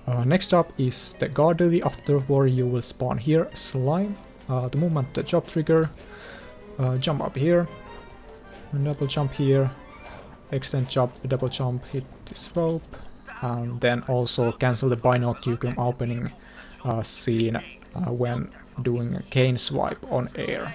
Next job is the guard duty. After the war you will spawn here, slime, the movement the job trigger, jump up here, and double jump here, extend jump, double jump, hit this rope, and then also cancel the binoculum opening scene when doing a cane swipe on air.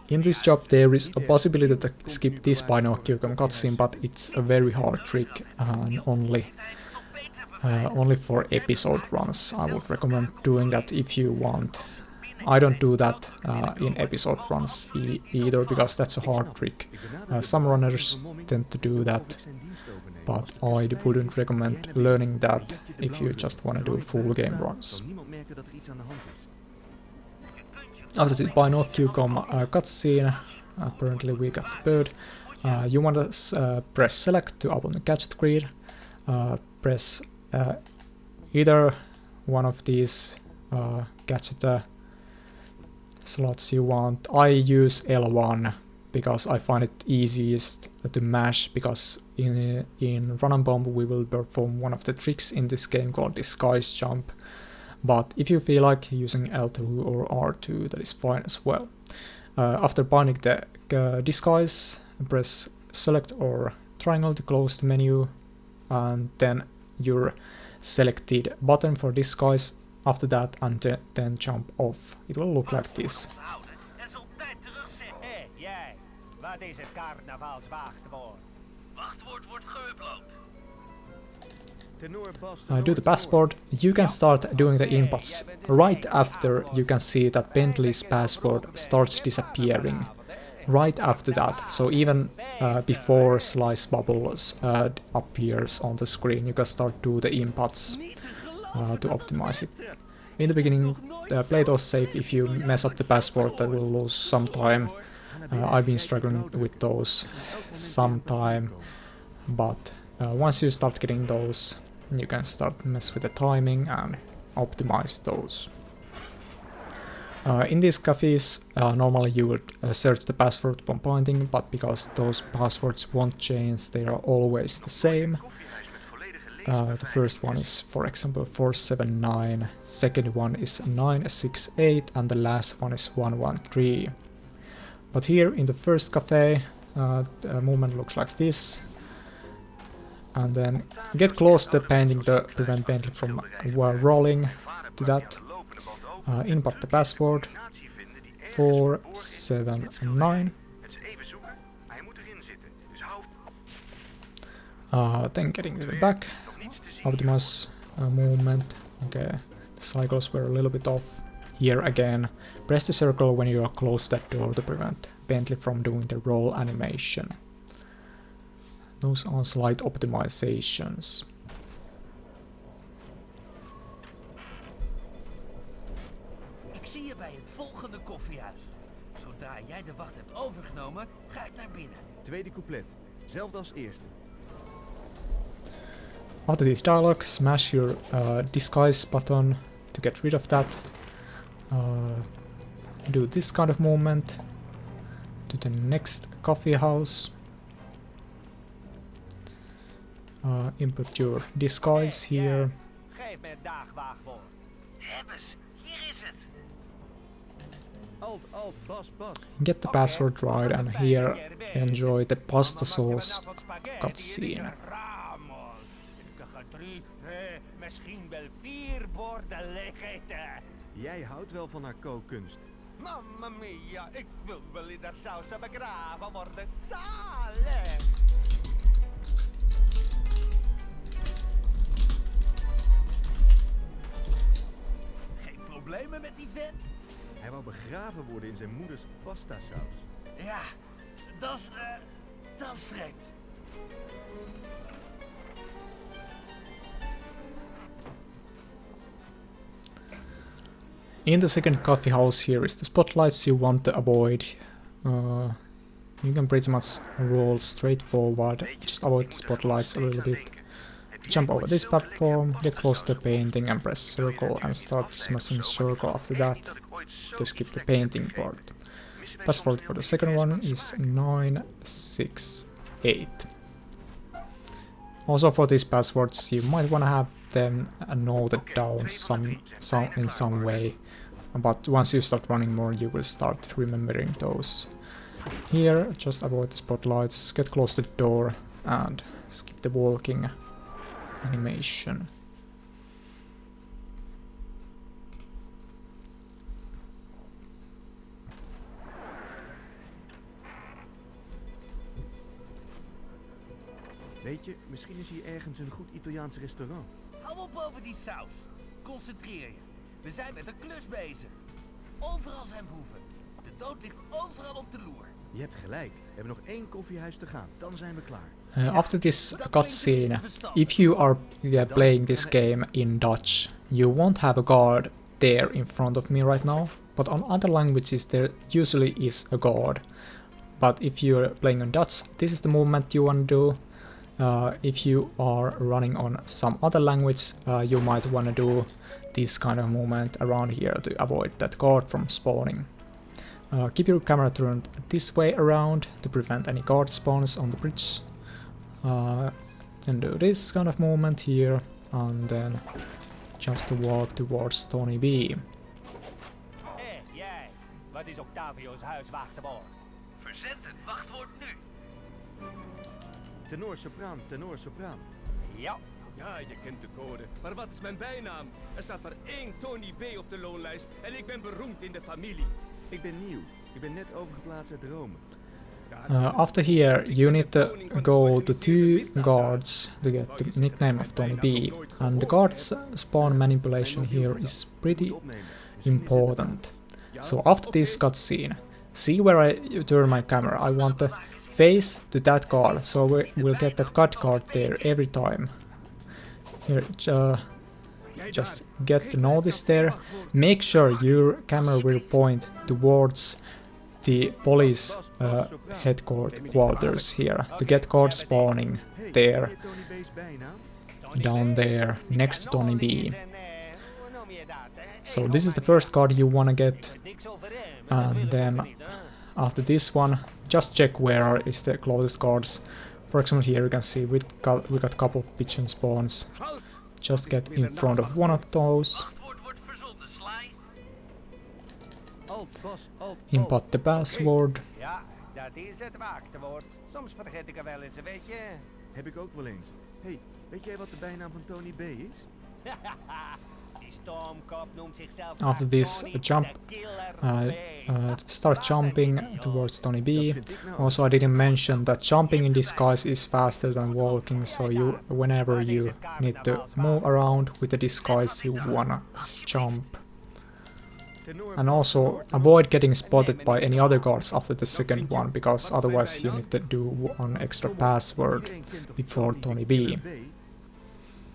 In this job there is a possibility to skip this binoculum cutscene, but it's a very hard trick and only for episode runs. I would recommend doing that if you want. I don't do that in episode runs either, because that's a hard trick. Some runners tend to do that, but I wouldn't recommend learning that if you just want to do full game runs. After the binoculum cutscene, apparently we got the bird. You want to press select to open the gadget grid. Press either one of these gadget slots you want. I use L1 because I find it easiest to mash, because in Run and Bomb we will perform one of the tricks in this game called Disguise Jump. But if you feel like using L2 or R2, that is fine as well. After binding the disguise, press select or triangle to close the menu, and then your selected button for disguise after that, and then jump off. It will look like this. Do the password. You can start doing the inputs. Right after you can see that Bentley's password starts disappearing. Right after that, so even before Slice Bubbles appears on the screen, you can start do the inputs to optimize it. In the beginning, play those safe. If you mess up the password, that will lose some time. I've been struggling with those some time, but once you start getting those, you can start mess with the timing and optimize those. In these cafes, normally you would search the password upon pointing, but because those passwords won't change, they are always the same. The first one is, for example, 479, second one is 968, and the last one is 113. But here in the first cafe, the movement looks like this. And then get close to the painting to prevent Bentley from rolling to that. Input the password 479. Then getting to the back, optimize movement. Okay, the cycles were a little bit off. Here again, press the circle when you are close to that door to prevent Bentley from doing the roll animation. Those are slight optimizations. Ik zie je bij het volgende koffiehuis. Zodra jij de wacht hebt overgenomen, ga ik naar binnen. Tweede couplet, zelfde als eerste. After this dialogue, smash your disguise button to get rid of that. Do this kind of movement to the next coffee house. Input your disguise here. Geef me het daagwaagwoord. Hebbes, hier is het. Alt, bas. Get the password right, and here enjoy the pasta sauce cutscene. Misschien wel 4 borden leegeten. Jij houdt wel van haar kookkunst. Mamma mia, ik wil wel in dat saus begraven worden. Zalig! Geen problemen met die vent? Hij wou begraven worden in zijn moeders pastasaus. Ja, dat is vreemd. In the second coffee house, here is the spotlights you want to avoid. You can pretty much roll straight forward, just avoid the spotlights a little bit. Jump over this platform, get close to the painting and press circle and start smashing circle after that to skip the painting part. Password for the second one is 968. Also for these passwords you might want to have them noted down in some way. But once you start running more, you will start remembering those. Here, just avoid the spotlights, get close to the door, and skip the walking animation. Weet je, misschien is hier ergens een goed Italiaans restaurant. Hou op over die saus. Concentreer je. We zijn met een klus bezig. Overal zijn proeven. De dood ligt overal op de loer. Je hebt gelijk. We hebben nog 1 koffiehuis te gaan. Dan zijn we klaar. After this cutscene, if you are playing this game in Dutch, you won't have a guard there in front of me right now, but on other languages there usually is a guard. But if you're playing in Dutch, this is the movement you want to do. If you are running on some other language, you might want to do this kind of movement around here to avoid that guard from spawning. Keep your camera turned this way around to prevent any guard spawns on the bridge. Then do this kind of movement here, and then just walk towards Tony B. Hé, jij! Wat is Octavio's huiswachtwoord? Verzend het wachtwoord nu. Tenor, sopraan, tenor, sopraan. Ja. Ja, je kent de code. Maar wat is mijn bijnaam? Er staat maar 1 Tony B op de loonlijst en ik ben beroemd in de familie. Ik ben nieuw. Ik ben net overgeplaatst uit Rome. After here, you need to go to 2 guards to get the nickname of Tony B, and the guards spawn manipulation here is pretty important. So after this cutscene, see where I turn my camera. I want to face to that guard, so we'll get that cut card there every time. Here, just get the notice there. Make sure your camera will point towards the police headquarters here to get guard spawning there, Ken je Tony B's bijnaam? down there next to Tony B. So this is the first card you wanna get, and then after this one, just check where is the closest guards. For example, here you can see we got a couple of pigeon spawns. Just get in front of one of those, Wachtwoord wordt verzonden, Sly. Alt, bas, alt, alt. input the password. Ja, dat is het wachtwoord. Soms vergeet ik er wel eens, weet je. Heb ik ook wel eens. Hey, weet jij wat de bijnaam van Tony B is? Die stoomkop noemt zichzelf After maar this, Tony jump, de Killer B. start jumping towards Tony B. Dat vind ik nou Also, I didn't mention that jumping in disguise is faster than walking, so whenever you need to move around with the disguise, you wanna jump. tenor, And also, avoid getting spotted by any other guards after the second one, because otherwise you need to do one extra password iedereen kent toch before Tony B. Killer B?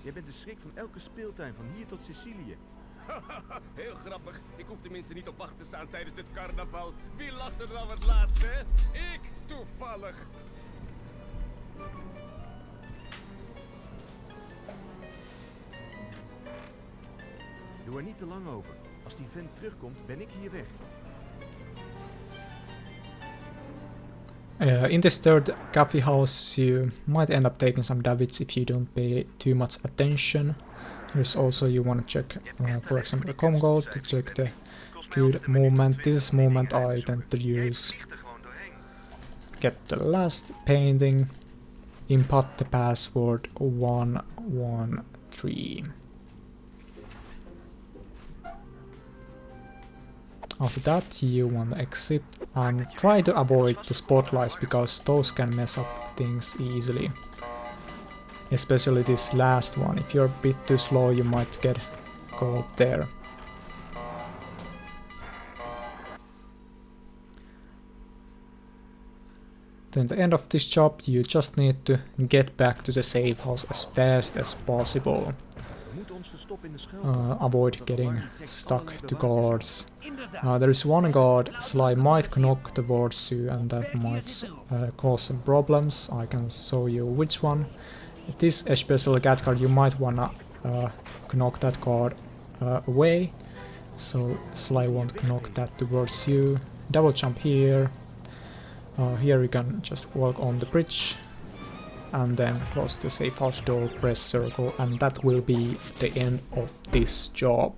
Jij bent de schrik van elke speeltuin van hier tot Sicilië. Heel grappig. Ik hoef tenminste niet op wacht te staan tijdens het carnaval. Wie lacht er dan het laatst, hè? Ik, toevallig. Doe er niet te lang over. Als die vent terugkomt, ben ik hier weg. In this third coffee house, you might end up taking some damage if you don't pay too much attention. There's also, you want to check, for example, the com goal to check the good movement. This is movement I tend to use. Get the last painting, input the password 113. After that, you want to exit and try to avoid the spotlights, because those can mess up things easily. Especially this last one. If you're a bit too slow, you might get caught there. Then at the end of this job, you just need to get back to the safe house as fast as possible. We moeten ons verstoppen in de schuil. Avoid getting stuck to guards. Inderdaad. There is one guard, Sly might knock towards you, and that might cause some problems. I can show you which one. This especially cat card, you might wanna knock that card away, so Sly won't knock that towards you. Double jump here. Here you can just walk on the bridge, and then close the safe house door, press circle, and that will be the end of this job.